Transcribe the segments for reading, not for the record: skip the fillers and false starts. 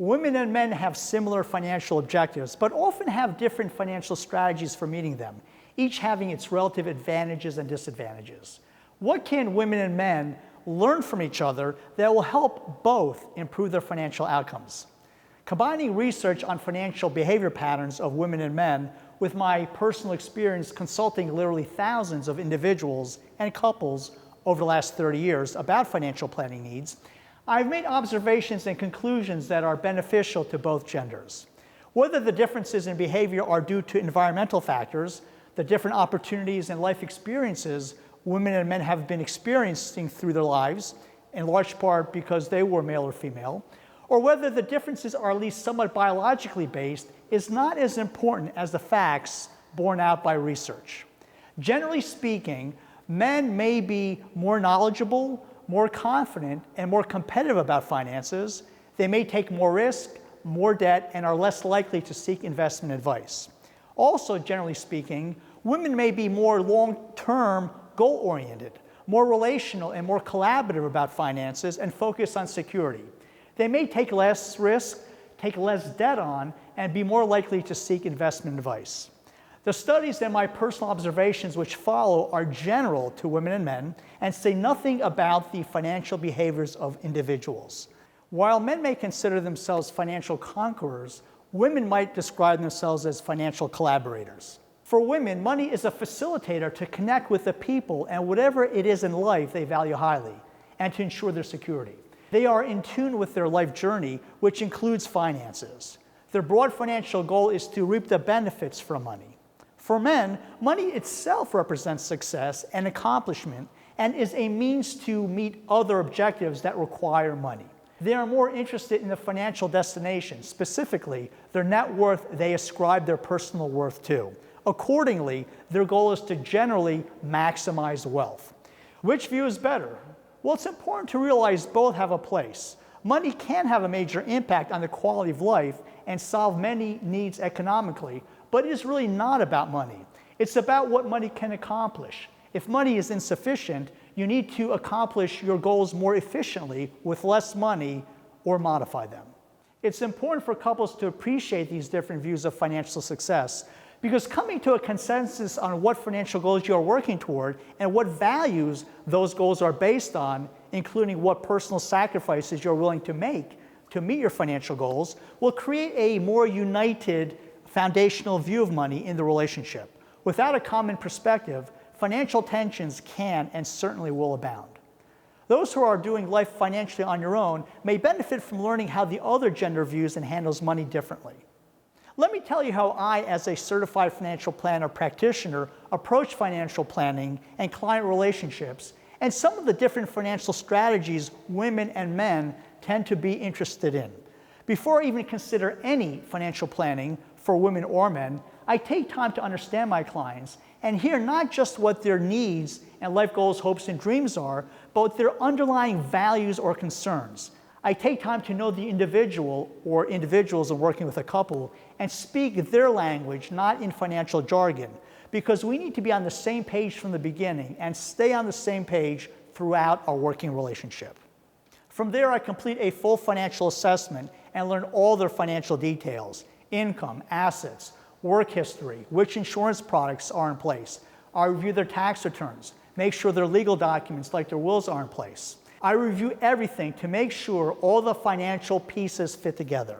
Women and men have similar financial objectives, but often have different financial strategies for meeting them, each having its relative advantages and disadvantages. What can women and men learn from each other that will help both improve their financial outcomes? Combining research on financial behavior patterns of women and men with my personal experience consulting literally thousands of individuals and couples over the last 30 years about financial planning needs, I've made observations and conclusions that are beneficial to both genders. Whether the differences in behavior are due to environmental factors, the different opportunities and life experiences women and men have been experiencing through their lives, in large part because they were male or female, or whether the differences are at least somewhat biologically based, is not as important as the facts borne out by research. Generally speaking, men may be more knowledgeable, more confident, and more competitive about finances. They may take more risk, more debt, and are less likely to seek investment advice. Also, generally speaking, women may be more long-term goal-oriented, more relational and more collaborative about finances and focus on security. They may take less risk, take less debt on, and be more likely to seek investment advice. The studies and my personal observations which follow are general to women and men and say nothing about the financial behaviors of individuals. While men may consider themselves financial conquerors, women might describe themselves as financial collaborators. For women, money is a facilitator to connect with the people and whatever it is in life they value highly, and to ensure their security. They are in tune with their life journey, which includes finances. Their broad financial goal is to reap the benefits from money. For men, money itself represents success and accomplishment and is a means to meet other objectives that require money. They are more interested in the financial destination, specifically their net worth they ascribe their personal worth to. Accordingly, their goal is to generally maximize wealth. Which view is better? Well, it's important to realize both have a place. Money can have a major impact on the quality of life and solve many needs economically, but it is really not about money. It's about what money can accomplish. If money is insufficient, you need to accomplish your goals more efficiently with less money or modify them. It's important for couples to appreciate these different views of financial success, because coming to a consensus on what financial goals you are working toward and what values those goals are based on, including what personal sacrifices you're willing to make to meet your financial goals, will create a more united foundational view of money in the relationship. Without a common perspective, financial tensions can and certainly will abound. Those who are doing life financially on your own may benefit from learning how the other gender views and handles money differently. Let me tell you how I, as a certified financial planner practitioner, approach financial planning and client relationships, and some of the different financial strategies women and men tend to be interested in. Before I even consider any financial planning for women or men, I take time to understand my clients and hear not just what their needs and life goals, hopes, and dreams are, but their underlying values or concerns. I take time to know the individual or individuals in working with a couple and speak their language, not in financial jargon, because we need to be on the same page from the beginning and stay on the same page throughout our working relationship. From there, I complete a full financial assessment and learn all their financial details: income, assets, work history, which insurance products are in place. I review their tax returns, make sure their legal documents like their wills are in place. I review everything to make sure all the financial pieces fit together.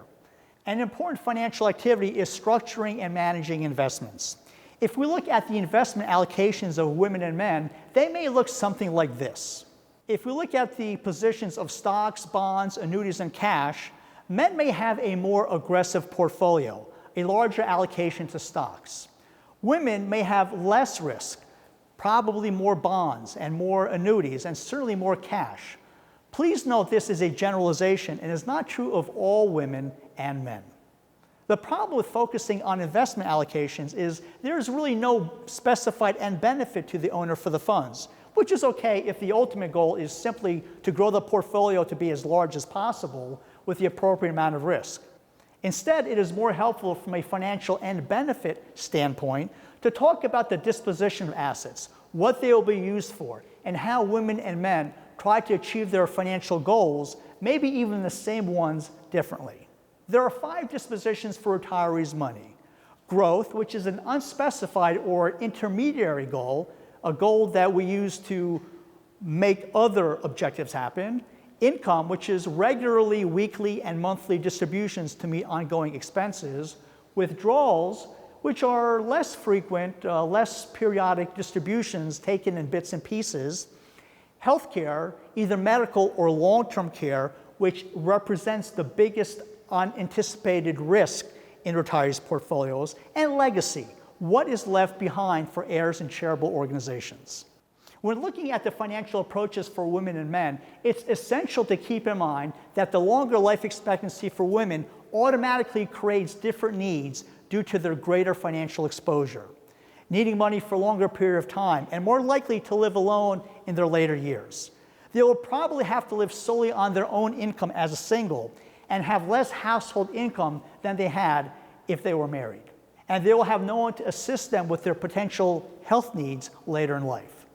An important financial activity is structuring and managing investments. If we look at the investment allocations of women and men, they may look something like this. If we look at the positions of stocks, bonds, annuities, and cash, men may have a more aggressive portfolio, a larger allocation to stocks. Women may have less risk, probably more bonds and more annuities and certainly more cash. Please note this is a generalization and is not true of all women and men. The problem with focusing on investment allocations is there is really no specified end benefit to the owner for the funds, which is okay if the ultimate goal is simply to grow the portfolio to be as large as possible with the appropriate amount of risk. Instead, it is more helpful from a financial end benefit standpoint to talk about the disposition of assets, what they will be used for, and how women and men try to achieve their financial goals, maybe even the same ones, differently. There are 5 dispositions for retirees' money. Growth, which is an unspecified or intermediary goal, a goal that we use to make other objectives happen. Income, which is regularly weekly and monthly distributions to meet ongoing expenses. Withdrawals, which are less frequent, less periodic distributions taken in bits and pieces. Healthcare, either medical or long-term care, which represents the biggest unanticipated risk in retirees' portfolios. And legacy, what is left behind for heirs and charitable organizations. When looking at the financial approaches for women and men, it's essential to keep in mind that the longer life expectancy for women automatically creates different needs due to their greater financial exposure, needing money for a longer period of time, and more likely to live alone in their later years. They will probably have to live solely on their own income as a single and have less household income than they had if they were married. And they will have no one to assist them with their potential health needs later in life.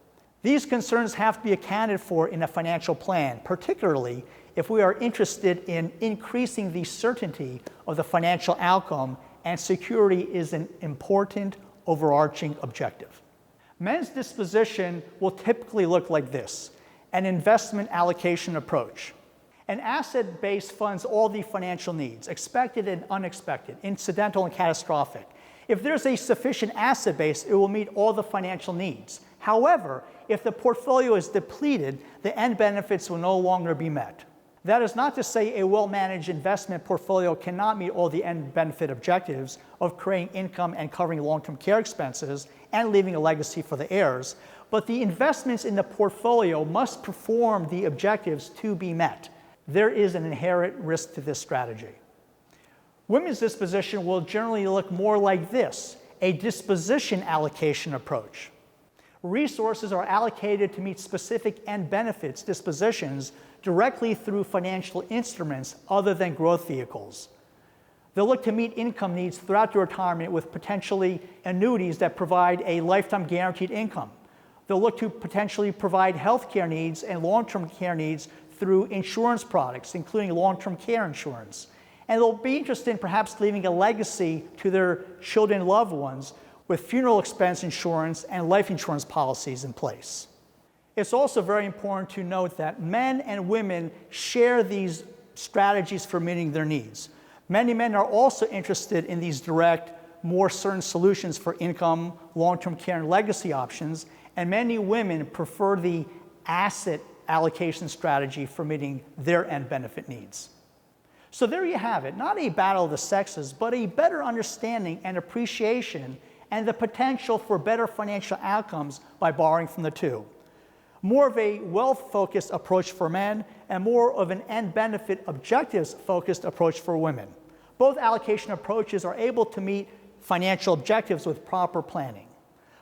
These concerns have to be accounted for in a financial plan, particularly if we are interested in increasing the certainty of the financial outcome, and security is an important overarching objective. Men's disposition will typically look like this: an investment allocation approach. An asset base funds all the financial needs, expected and unexpected, incidental and catastrophic. If there's a sufficient asset base, it will meet all the financial needs. However, if the portfolio is depleted, the end benefits will no longer be met. That is not to say a well-managed investment portfolio cannot meet all the end benefit objectives of creating income and covering long-term care expenses and leaving a legacy for the heirs, but the investments in the portfolio must perform the objectives to be met. There is an inherent risk to this strategy. Women's disposition will generally look more like this: a disposition allocation approach. Resources are allocated to meet specific end benefits dispositions directly through financial instruments other than growth vehicles. They'll look to meet income needs throughout your retirement with potentially annuities that provide a lifetime guaranteed income. They'll look to potentially provide health care needs and long-term care needs through insurance products, including long-term care insurance. And they'll be interested in perhaps leaving a legacy to their children and loved ones with funeral expense insurance and life insurance policies in place. It's also very important to note that men and women share these strategies for meeting their needs. Many men are also interested in these direct, more certain solutions for income, long-term care, and legacy options, and many women prefer the asset allocation strategy for meeting their end benefit needs. So there you have it, not a battle of the sexes, but a better understanding and appreciation and the potential for better financial outcomes by borrowing from the two. More of a wealth-focused approach for men and more of an end benefit objectives-focused approach for women. Both allocation approaches are able to meet financial objectives with proper planning.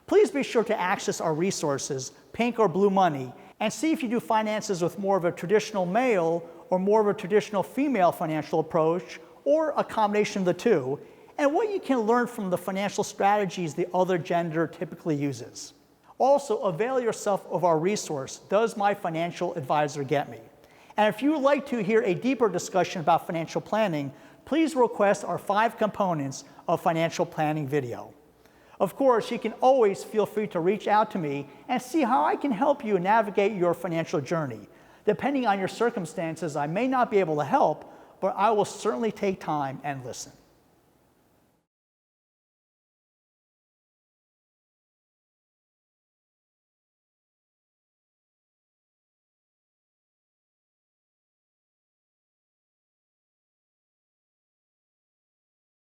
Please be sure to access our resources, Pink or Blue Money, and see if you do finances with more of a traditional male or more of a traditional female financial approach, or a combination of the two, and what you can learn from the financial strategies the other gender typically uses. Also, avail yourself of our resource, Does My Financial Advisor Get Me? And if you would like to hear a deeper discussion about financial planning, please request our 5 components of financial planning video. Of course, you can always feel free to reach out to me and see how I can help you navigate your financial journey. Depending on your circumstances, I may not be able to help, but I will certainly take time and listen.